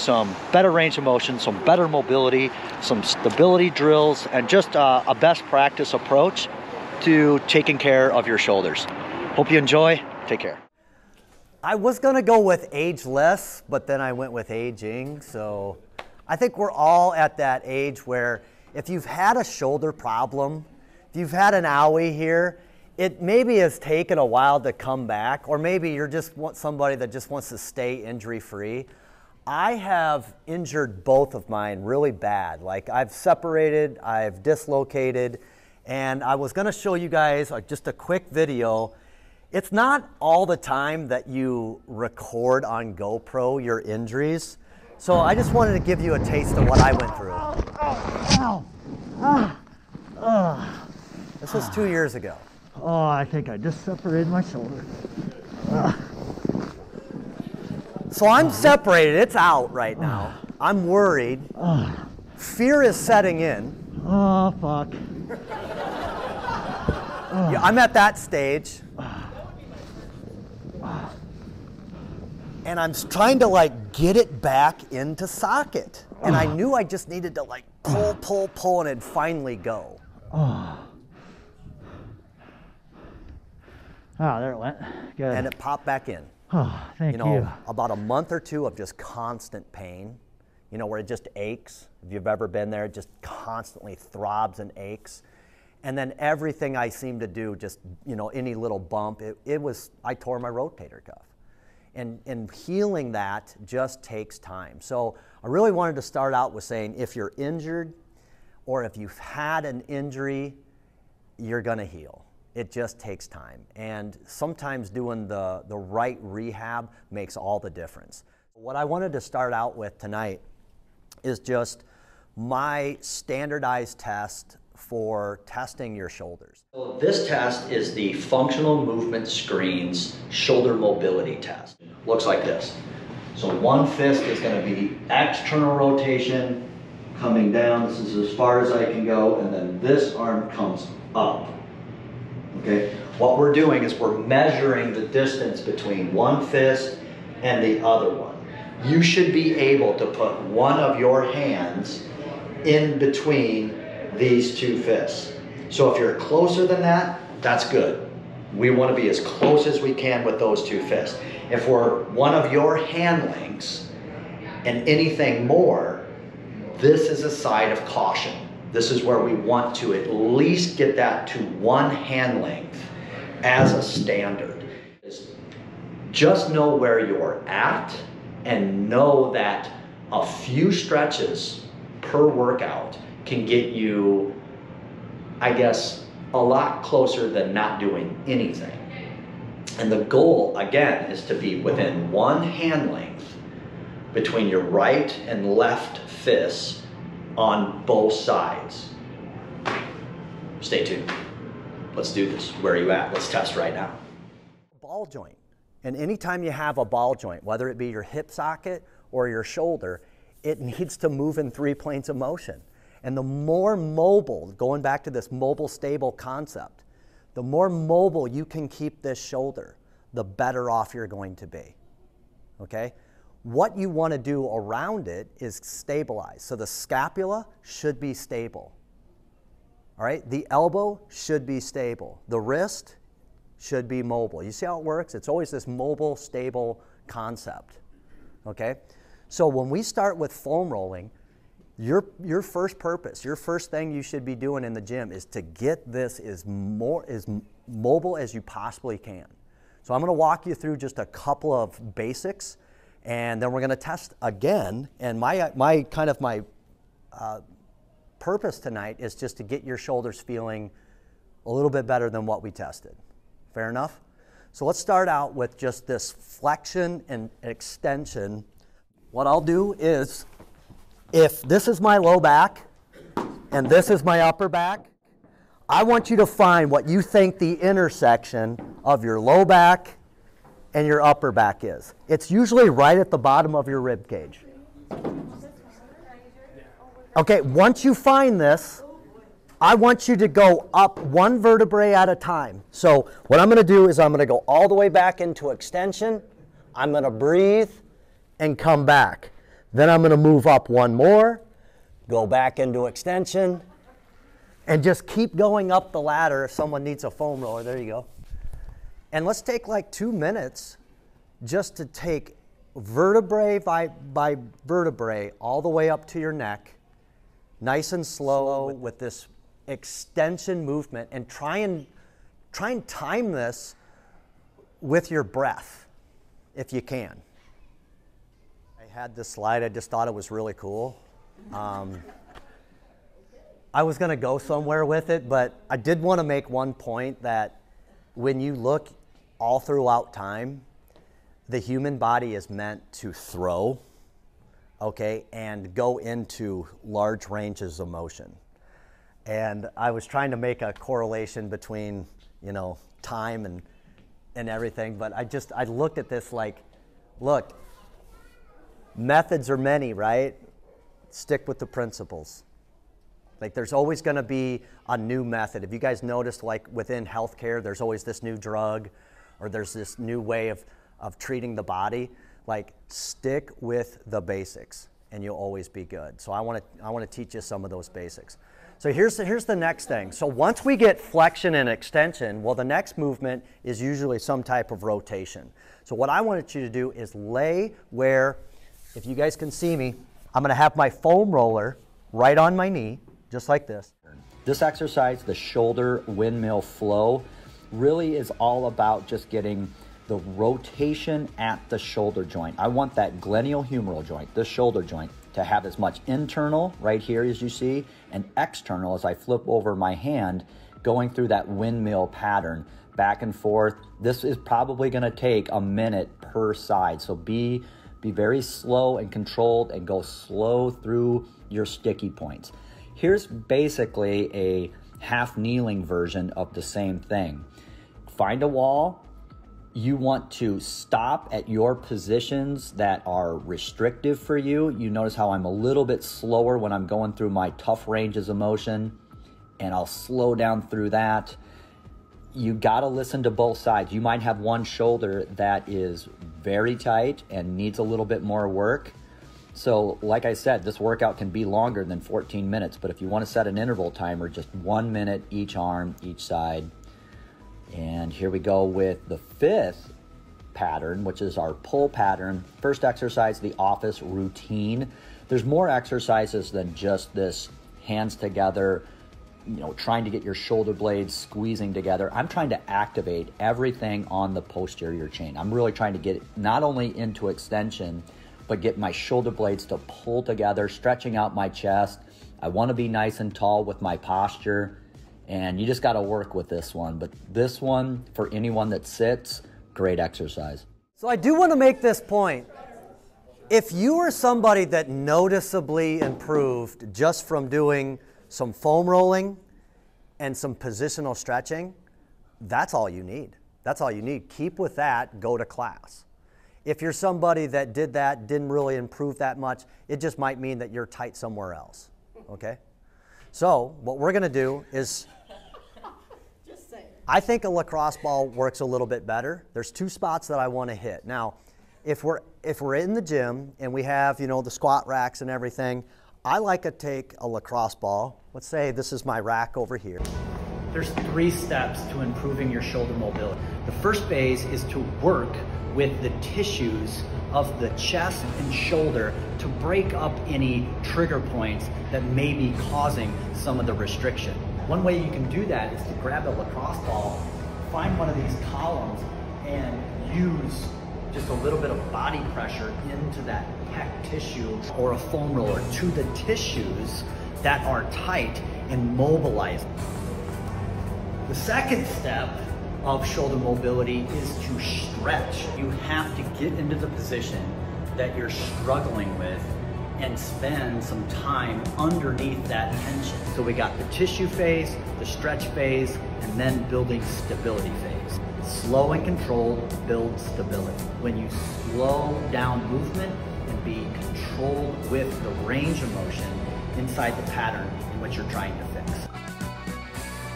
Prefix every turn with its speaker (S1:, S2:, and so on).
S1: some better range of motion, some better mobility, some stability drills, and just a best practice approach to taking care of your shoulders. Hope you enjoy. Take care.
S2: I was gonna go with ageless, but then I went with aging. So I think we're all at that age where if you've had a shoulder problem, if you've had an owie here, it maybe has taken a while to come back, or maybe you're just somebody that just wants to stay injury-free. I have injured both of mine really bad. Like I've separated, I've dislocated, and I was gonna show you guys just a quick video. It's not all the time that you record on GoPro your injuries. So I just wanted to give you a taste of what I went through. This was 2 years ago.
S3: Oh, I think I just separated my shoulder.
S2: So I'm separated, it's out right now. I'm worried. Fear is setting in.
S3: Oh, fuck.
S2: Yeah, I'm at that stage. And I'm trying to like get it back into socket. And I knew I just needed to like pull, and it'd finally go.
S3: Oh, there it went. Good.
S2: And it popped back in.
S3: Oh, thank you.
S2: About a month or two of just constant pain, where it just aches. If you've ever been there, it just constantly throbs and aches. And then everything I seemed to do, just, any little bump, I tore my rotator cuff. And healing that just takes time. So I really wanted to start out with saying if you're injured or if you've had an injury, you're gonna heal. It just takes time. And sometimes doing the right rehab makes all the difference. What I wanted to start out with tonight is just my standardized test for testing your shoulders.
S1: So this test is the Functional Movement Screens Shoulder Mobility Test. Looks like this. So one fist is going to be external rotation coming down. This is as far as I can go, and then this arm comes up. Okay. What we're doing is we're measuring the distance between one fist and the other one. You should be able to put one of your hands in between these two fists. So if you're closer than that, that's good. We want to be as close as we can with those two fists. If we're one of your hand lengths and anything more, this is a sign of caution. This is where we want to at least get that to one hand length as a standard. Just know where you're at and know that a few stretches per workout can get you, I guess, a lot closer than not doing anything. And the goal, again, is to be within one hand length between your right and left fists on both sides. Stay tuned. Let's do this. Where are you at? Let's test right now.
S2: Ball joint. And anytime you have a ball joint, whether it be your hip socket or your shoulder, it needs to move in 3 planes of motion. And the more mobile, going back to this mobile stable concept, the more mobile you can keep this shoulder, the better off you're going to be, okay? What you want to do around it is stabilize. So the scapula should be stable, all right? The elbow should be stable. The wrist should be mobile. You see how it works? It's always this mobile, stable concept, okay? So when we start with foam rolling, your first purpose, your first thing you should be doing in the gym is to get this as mobile as you possibly can. So I'm going to walk you through just a couple of basics, and then we're going to test again. And my purpose tonight is just to get your shoulders feeling a little bit better than what we tested. Fair enough? So let's start out with just this flexion and extension. What I'll do is, if this is my low back and this is my upper back, I want you to find what you think the intersection of your low back and your upper back is. It's usually right at the bottom of your rib cage. Okay, once you find this, I want you to go up one vertebrae at a time. So what I'm going to do is I'm going to go all the way back into extension. I'm going to breathe and come back. Then I'm gonna move up one more, go back into extension, and just keep going up the ladder. If someone needs a foam roller, there you go. And let's take like 2 minutes just to take vertebrae by vertebrae all the way up to your neck, nice and slow with this extension movement, and try and time this with your breath, if you can. I had this slide, I just thought it was really cool. I was gonna go somewhere with it, but I did wanna make one point that when you look all throughout time, the human body is meant to throw, okay, and go into large ranges of motion. And I was trying to make a correlation between, you know, time and everything, but I looked at this like, look, methods are many, right? Stick with the principles. Like there's always gonna be a new method. If you guys noticed, like within healthcare, there's always this new drug or there's this new way of treating the body. Like stick with the basics and you'll always be good. So I wanna teach you some of those basics. So here's the next thing. So once we get flexion and extension, well, the next movement is usually some type of rotation. So what I wanted you to do is lay where, if you guys can see me, I'm gonna have my foam roller right on my knee, just like this.
S1: This exercise, the shoulder windmill flow, really is all about just getting the rotation at the shoulder joint. I want that glenohumeral joint, the shoulder joint, to have as much internal right here as you see, and external as I flip over my hand, going through that windmill pattern, back and forth. This is probably gonna take a minute per side, so be very slow and controlled and go slow through your sticky points. Here's basically a half kneeling version of the same thing. Find a wall. You want to stop at your positions that are restrictive for you. You notice how I'm a little bit slower when I'm going through my tough ranges of motion, and I'll slow down through that. You gotta listen to both sides. You might have one shoulder that is very tight and needs a little bit more work. So like I said, this workout can be longer than 14 minutes, but if you wanna set an interval timer, just 1 minute each arm, each side. And here we go with the fifth pattern, which is our pull pattern. First exercise, the office routine. There's more exercises than just this hands together, you know, trying to get your shoulder blades squeezing together. I'm trying to activate everything on the posterior chain. I'm really trying to get it not only into extension, but get my shoulder blades to pull together, stretching out my chest. I want to be nice and tall with my posture. And you just got to work with this one. But this one, for anyone that sits, great exercise.
S2: So I do want to make this point. If you are somebody that noticeably improved just from doing some foam rolling and some positional stretching, that's all you need. That's all you need. Keep with that, go to class. If you're somebody that did that, didn't really improve that much, it just might mean that you're tight somewhere else, okay? So what we're gonna do is, I think a lacrosse ball works a little bit better. There's 2 spots that I wanna hit. Now, if we're in the gym and we have, you know, the squat racks and everything, I like to take a lacrosse ball. Let's say this is my rack over here.
S4: There's 3 steps to improving your shoulder mobility. The first phase is to work with the tissues of the chest and shoulder to break up any trigger points that may be causing some of the restriction. One way you can do that is to grab a lacrosse ball, find one of these columns, and use just a little bit of body pressure into that pec tissue or a foam roller to the tissues that are tight and mobilize. The second step of shoulder mobility is to stretch. You have to get into the position that you're struggling with and spend some time underneath that tension. So we got the tissue phase, the stretch phase, and then building stability phase. Slow and controlled builds stability. When you slow down movement and be controlled with the range of motion inside the pattern in which you're trying to